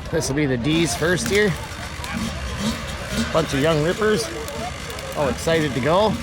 This will be the D's first here. Bunch of young rippers. All excited to go.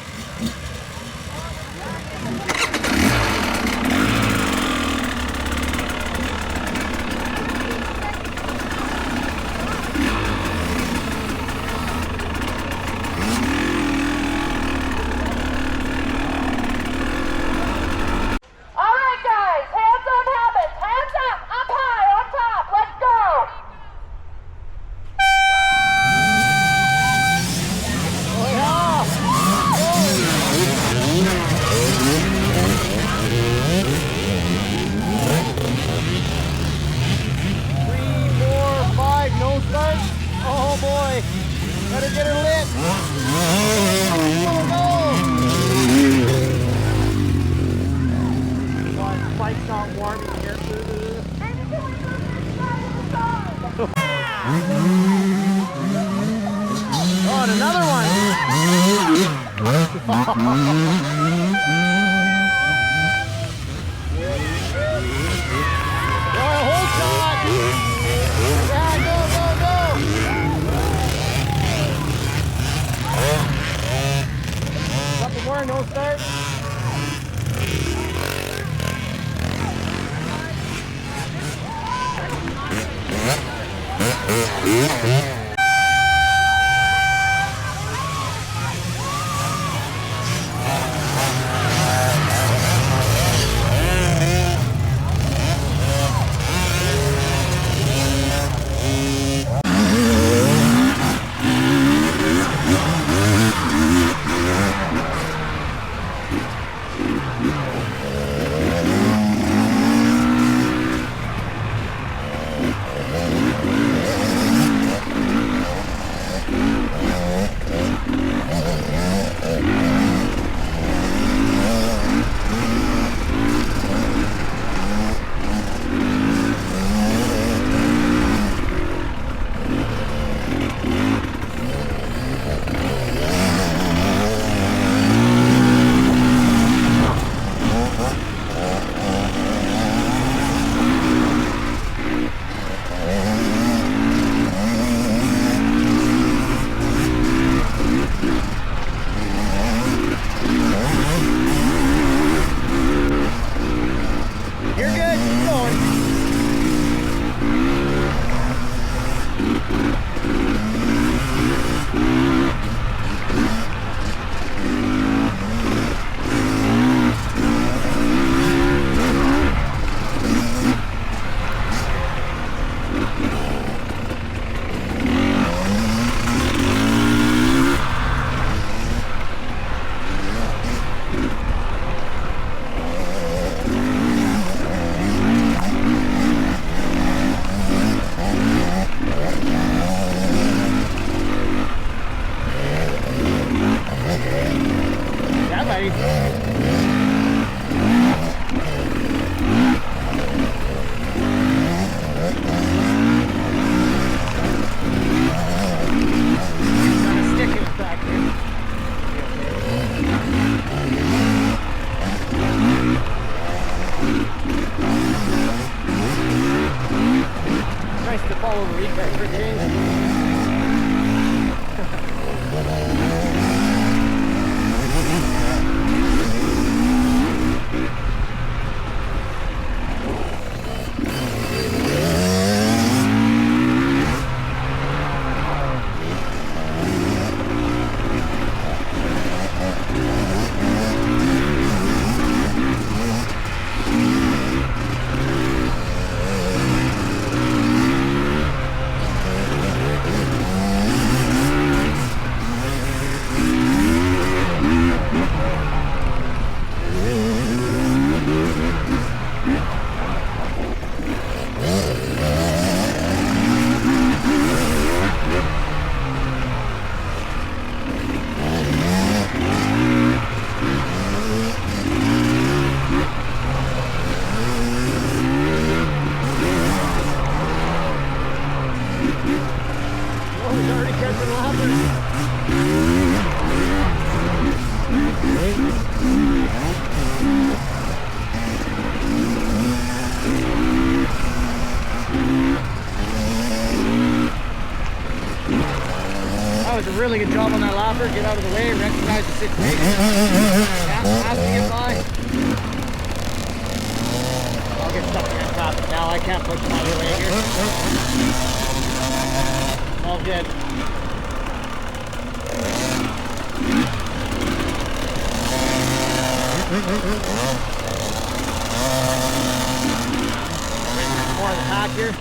Oh boy, better get her lit. Go. Bike's not warming here. Oh, and another one. Hold shot. Yeah, go. Couple more, no start. Nice to follow the lead back for James. really good job on that lapper. Get out of the way, recognize the situation. Yeah, has to get by. I'll get stuck in that traffic now. I can't push my way here. All good. More of the pack here.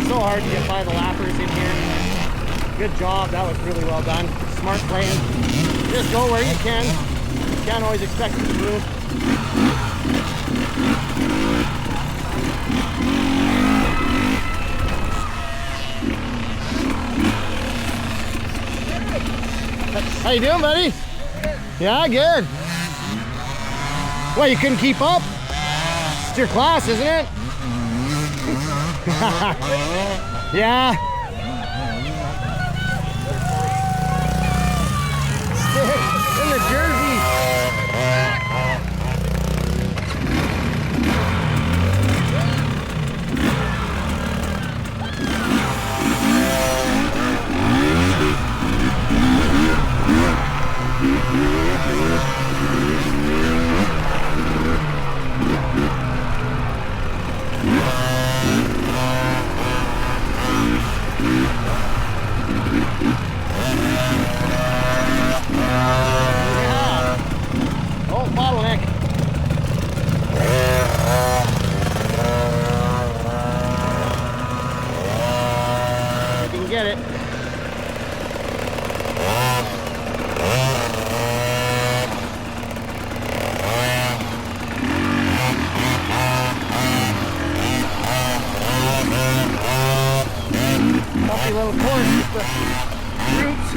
So hard to get by the lappers in here. Good job, that was really well done. Smart playing. Just go where you can. You can't always expect it to move. How you doing, buddy? Yeah, good. Well, you couldn't keep up? It's your class, isn't it? Yeah. In the jersey. Get it. Bumpy little course with the roots.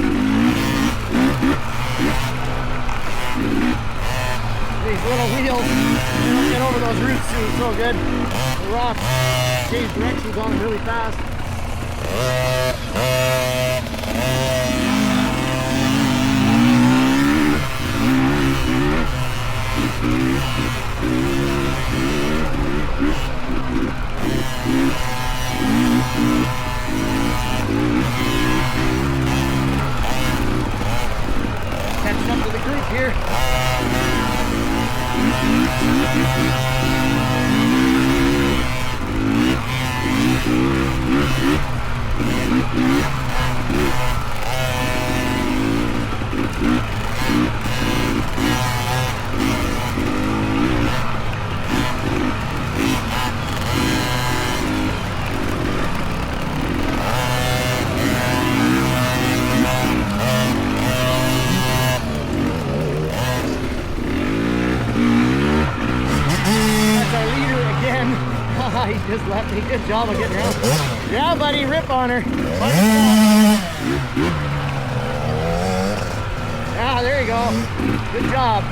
These little wheels, they don't get over those roots too, so good. The rock change directions on them really fast. Catching up to the group here. He just left me. Good job of getting around. Yeah, buddy, rip on her. Yeah, there you go. Good job.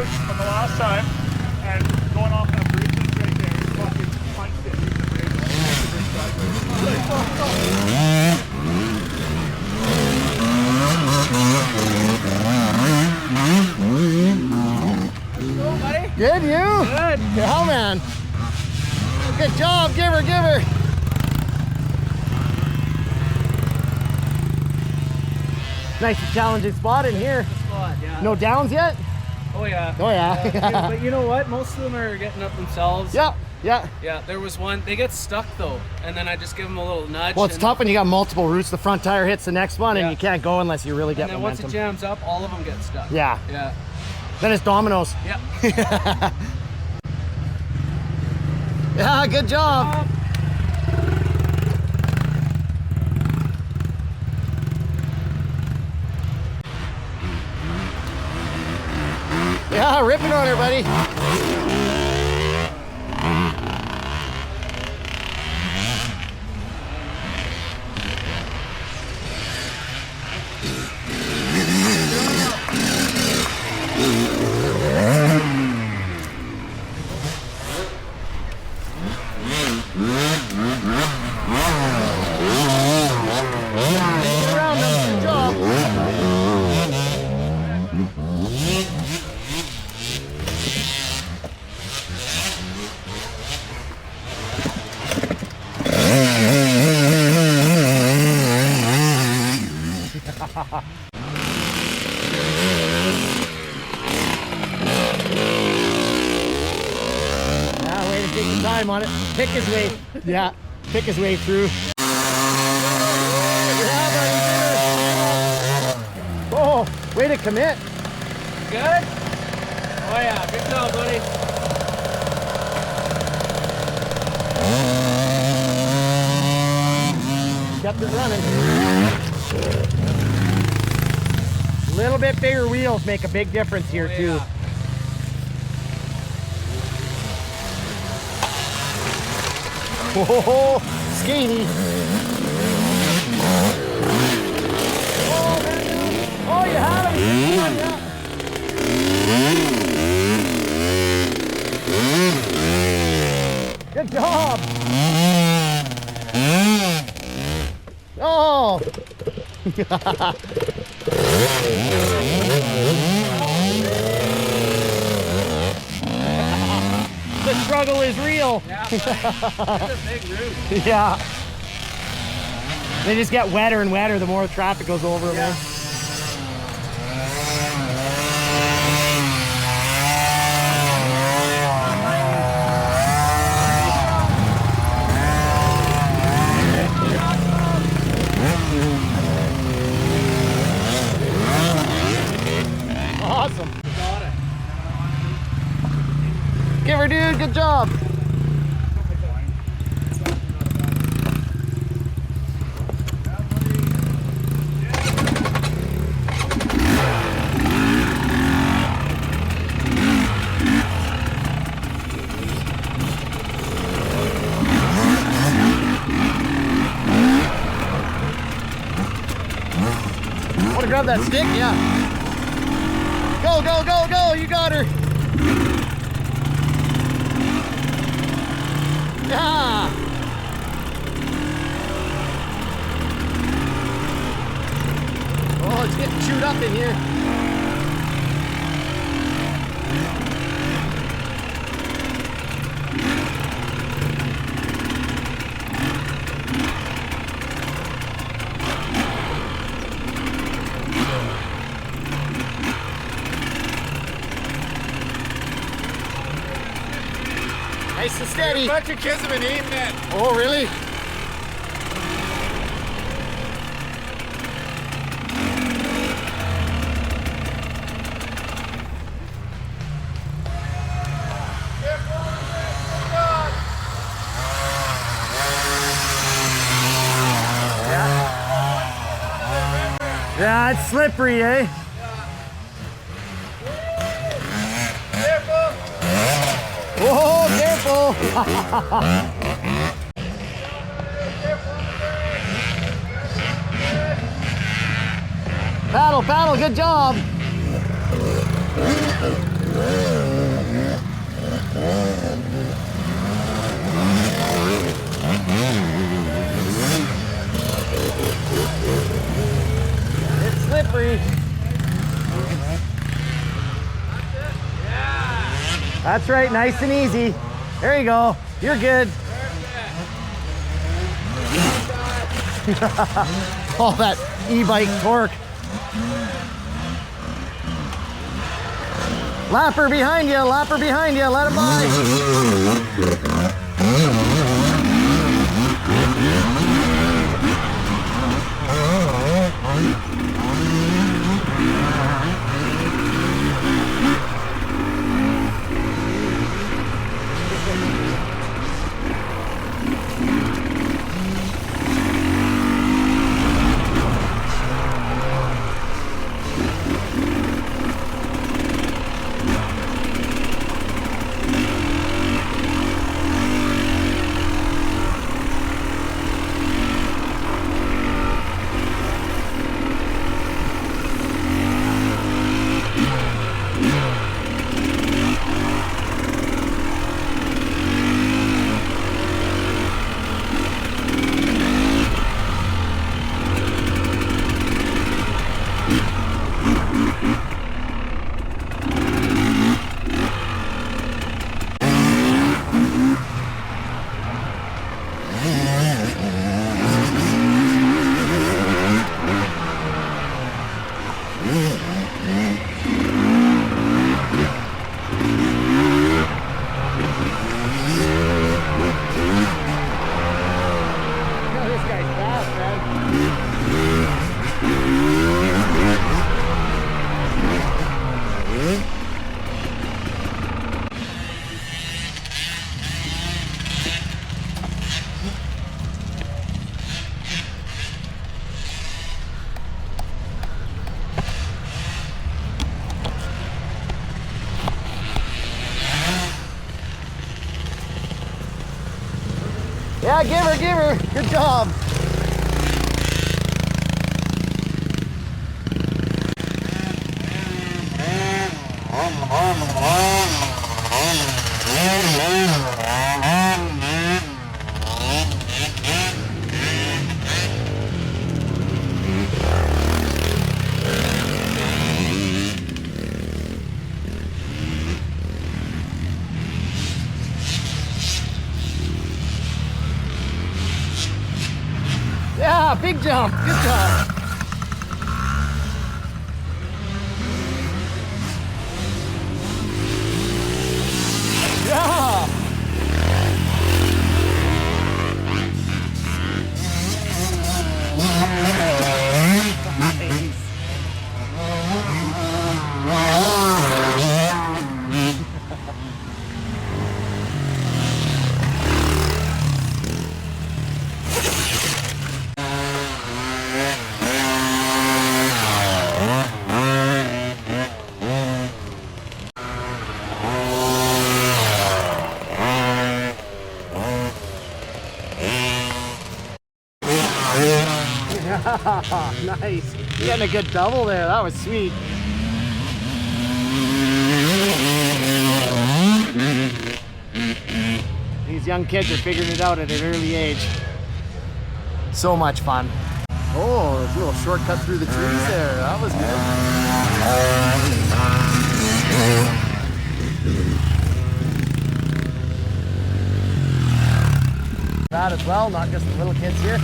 From the last time, and going off that bridge that's right there, he fucking punched it through the bridge. Hello, buddy. Good, you? Good. Yeah, man. Good job, give her, give her. Nice and challenging spot in here. Spot, yeah. No downs yet? Oh yeah. Oh yeah. Yeah. But you know what? Most of them are getting up themselves. Yeah, yeah. Yeah, there was one. They get stuck though, and then I just give them a little nudge. Well, it's tough when you got multiple routes. The front tire hits the next one, and you can't go unless you really get momentum. momentum. Once it jams up, all of them get stuck. Yeah. Yeah. Then it's dominoes. Yeah. Yeah, good job. Yeah, rip it on her, buddy. Around them. Good job. Yeah, way to take your time on it. Pick his way. Yeah, pick his way through. Yeah, buddy. Oh, way to commit. Good? Oh yeah, good job, buddy. Kept it running. A little bit bigger wheels make a big difference here too. Whoa, skaty. Oh, man. Oh, you have it. Good job. Oh. The struggle is real. Yeah, that's a big root. Yeah. They just get wetter and wetter the more traffic goes over them. Yeah. Awesome. Give her, dude. Good job. Want to grab that stick? Yeah. Go, go, go, go. You got her. Yeah. Oh, it's getting chewed up in here. Nice and steady. A bunch of kids have been eating it. Oh, really? Yeah, it's slippery, eh? Whoa, careful! Paddle, paddle, good job! It's slippery. That's right, nice and easy. There you go. You're good. All that e-bike torque. Lapper behind you, let him by. Yeah, give her. Good job. Yeah, big jump. Good job. Yeah. Nice. You're getting a good double there. That was sweet. These young kids are figuring it out at an early age. So much fun. Oh, there's a little shortcut through the trees there. That was good. That as well, not just the little kids here.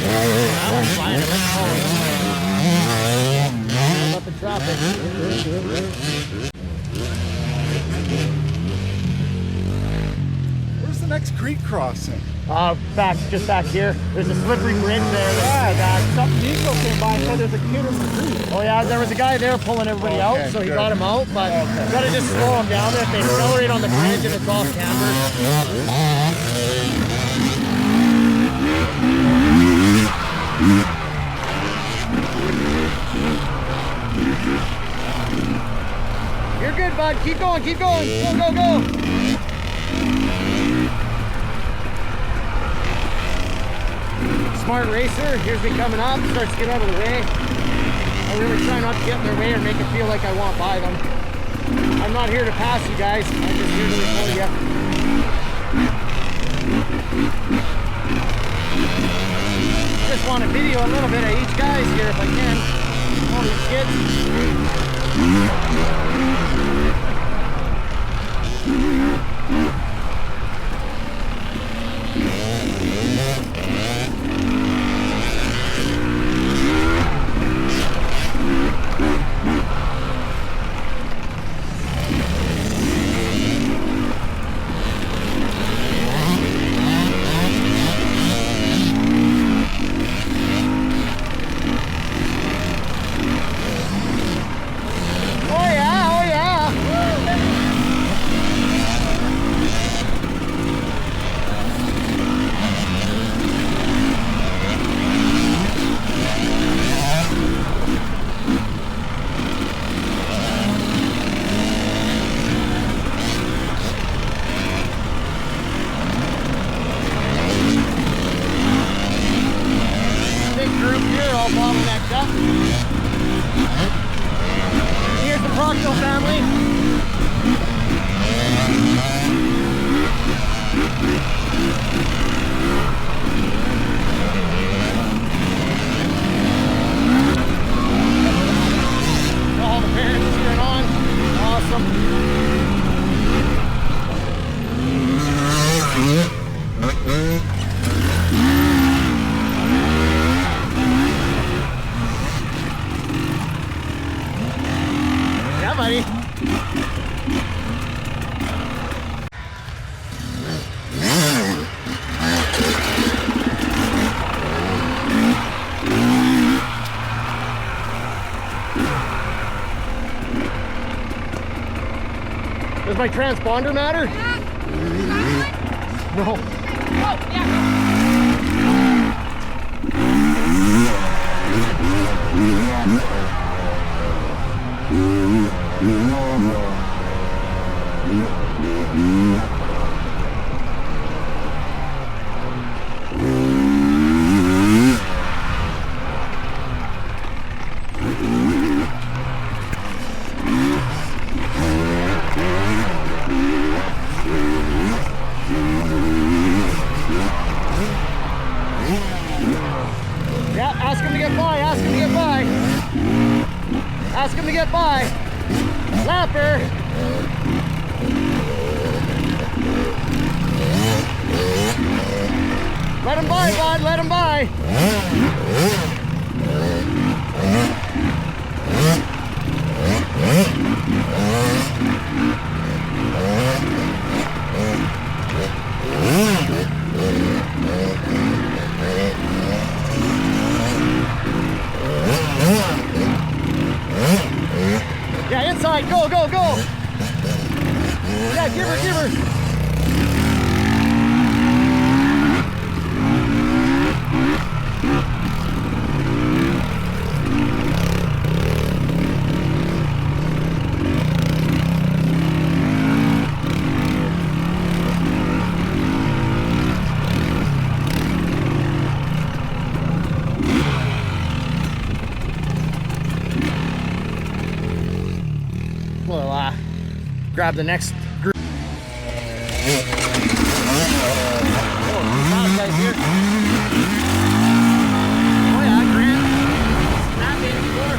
That one's flying. Up the traffic. Where's the next creek crossing? Just back here. There's a slippery bridge there. Yeah, some diesel came by and said there's a kid in the creek. Oh yeah, there was a guy there pulling everybody out, so he good. got him out, but you gotta just slow him down there. If they accelerate on the bridge and it's off camber. You're good, bud. Keep going, keep going. Go, go, go. Smart racer. Here's me coming up. Starts to get out of the way. I really try not to get in their way or make it feel like I want by them. I'm not here to pass you guys. I'm just here to record you. Just want to video a little bit of each guys here if I can. All these kids. Here's the Proctor family. All the parents cheering on. Awesome. Yeah, buddy. Does my transponder matter? No. Oh, yeah. get by. Lapper. Let him by, bud, let him by. Yeah, inside, go, go, go. Yeah, give her, give her. We'll grab the next group. Oh, right here. Oh yeah, Grant. That baby before.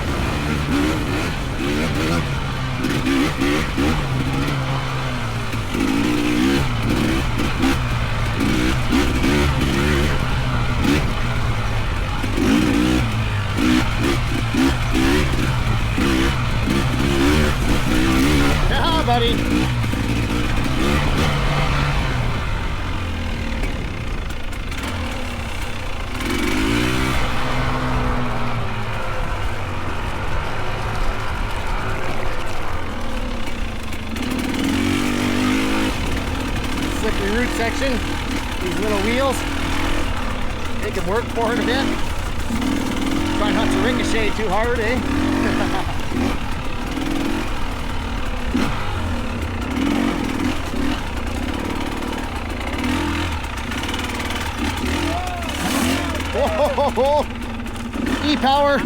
Yeah, buddy. Slippery root section. These little wheels. They can work for it a bit. Try not to ricochet too hard, eh? Whoa! E-power.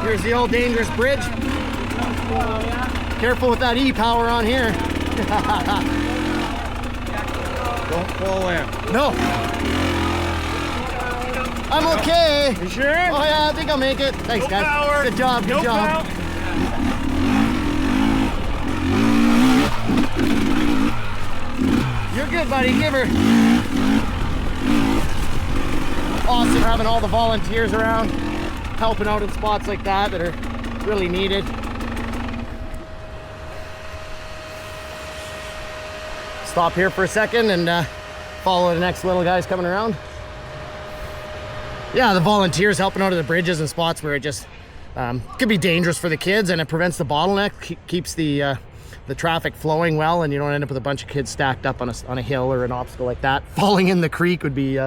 Here's the old dangerous bridge. Careful with that E-power on here. Don't fall in. No. I'm okay. You sure? Oh yeah, I think I'll make it. Thanks, No guys. power. Good job, good No job. power. You're good, buddy. Give her. Awesome having all the volunteers around, helping out in spots like that are really needed. Stop here for a second and follow the next little guys coming around. Yeah, the volunteers helping out at the bridges and spots where it just could be dangerous for the kids, and it prevents the bottleneck, keeps the traffic flowing well, and you don't end up with a bunch of kids stacked up on a hill or an obstacle like that. Falling in the creek would be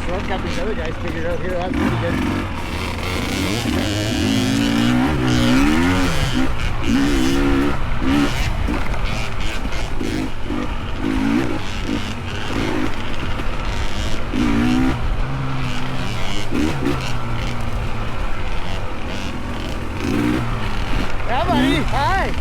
shortcut these other guys figured out here. That's pretty good. Yeah, buddy. Hi.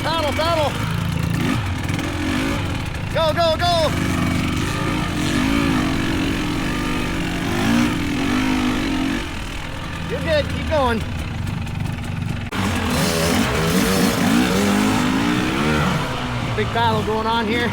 Paddle, paddle. Go, go, go. You're good, keep going. Big battle going on here.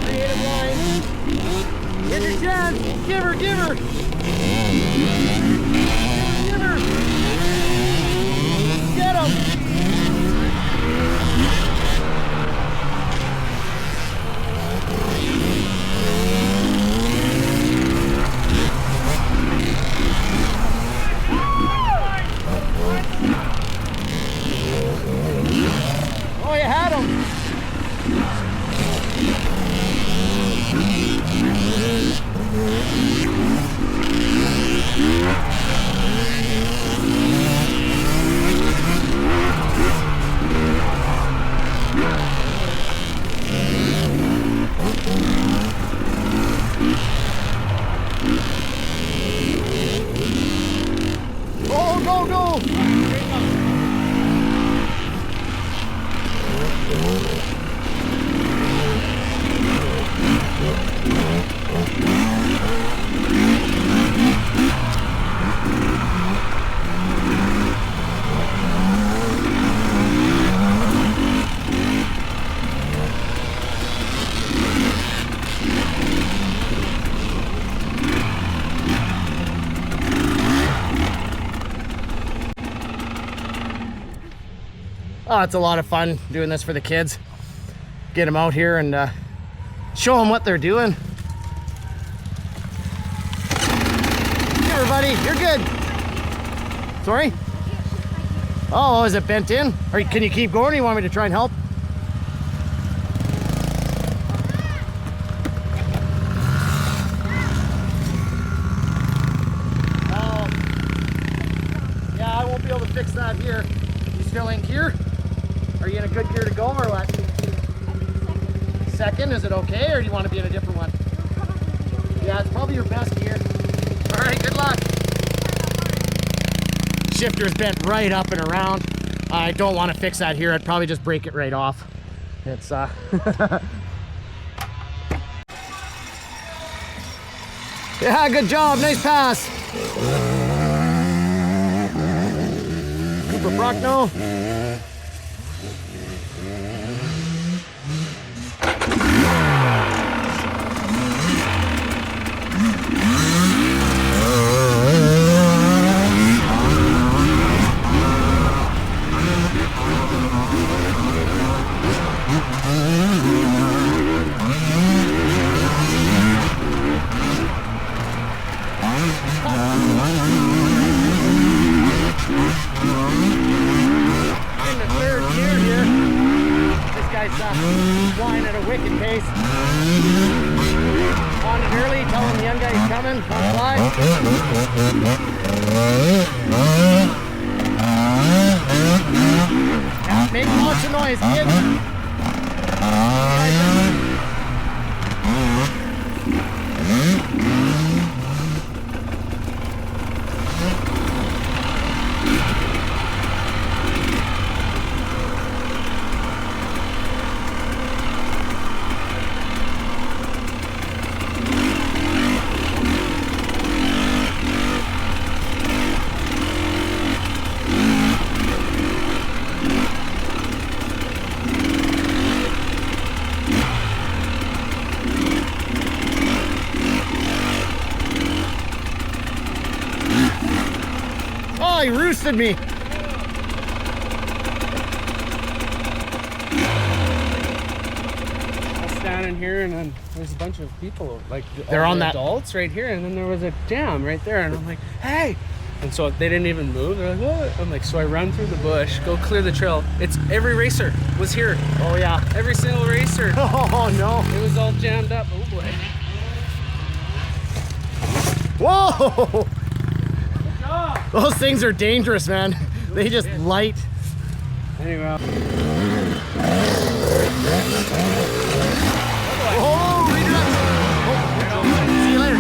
Creative line. Here's your chance. Give her, give her. Give her. Get him. Oh, you had him. Go, go, go! Oh, it's a lot of fun doing this for the kids. Get them out here and show them what they're doing. Here, buddy, you're good. Sorry? Oh, is it bent in? Or can you keep going or you want me to try and help? Yeah, I won't be able to fix that here. You still in gear? Are you in a good gear to go or what? Second, is it okay or do you want to be in a different one? Yeah, it's probably your best gear. All right, good luck. Shifter's bent right up and around. I don't want to fix that here. I'd probably just break it right off. It's yeah, good job. Nice pass. Cooper Brockno. Flying at a wicked pace. On it early, telling the young guy he's coming. On fly. Yeah, make lots of noise, kids. Oh, he roosted me. I was standing here, and then there's a bunch of people, like They're all on the that- adults right here, and then there was a jam right there, and I'm like, hey. And so they didn't even move. They're like, what? I'm like, so I run through the bush, go clear the trail. It's every racer was here. Oh yeah. Every single racer. Oh no. It was all jammed up. Oh boy. Whoa! Those things are dangerous, man. They just light. Anyway. Oh, read it up. Oh, see you later.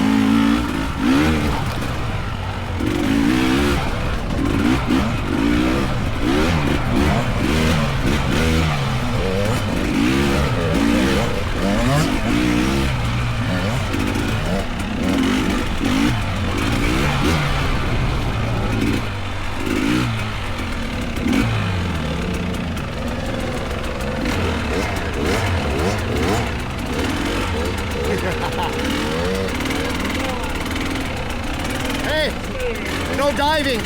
Hey, no diving.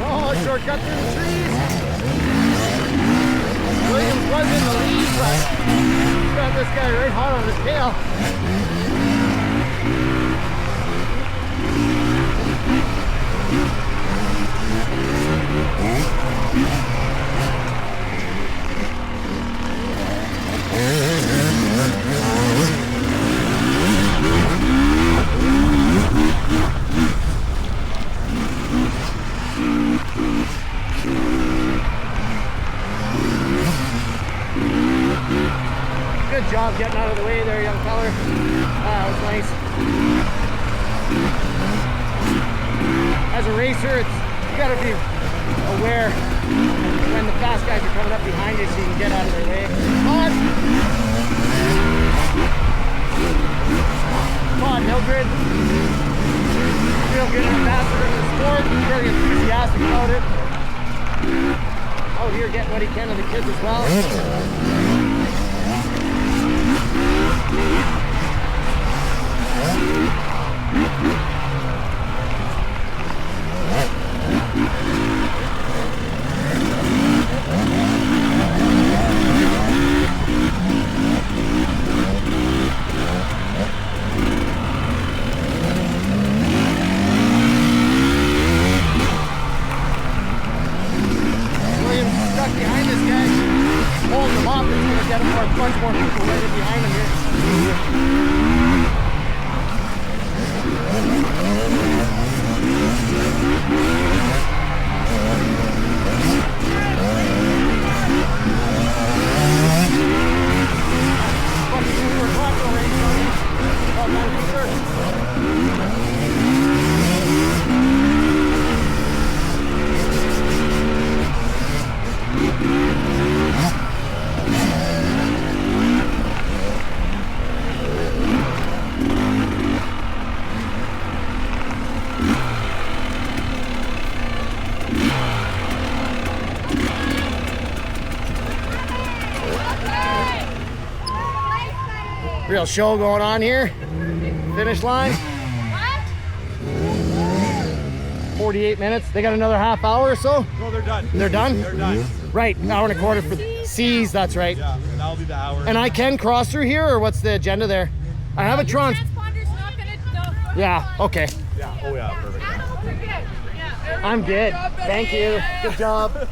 Oh, shortcut through the trees. Williams was in the lead, but he's got this guy right hot on his tail. Good job getting out of the way there, young feller. That was nice. As a racer, you gotta be aware when the fast guys are coming up behind you so you can get out of their way. Come on, Hildred. Real good ambassador in the sport. Very enthusiastic about it. Out here getting what he can of the kids as well. Williams stuck behind this guy, holding him up. It's going to get him more, bunch more people right behind him here. Real show going on here. Finish line. 48 minutes. They got another half hour or so? No, they're done. They're done? They're done. Right, an hour and a quarter for C's, that's right. Yeah, and that'll be the hour. And I can cross through here, or what's the agenda there? I have a trans. Transponder's not gonna. Yeah, okay. Yeah, oh yeah, perfect. I'm good. Thank you. Good job.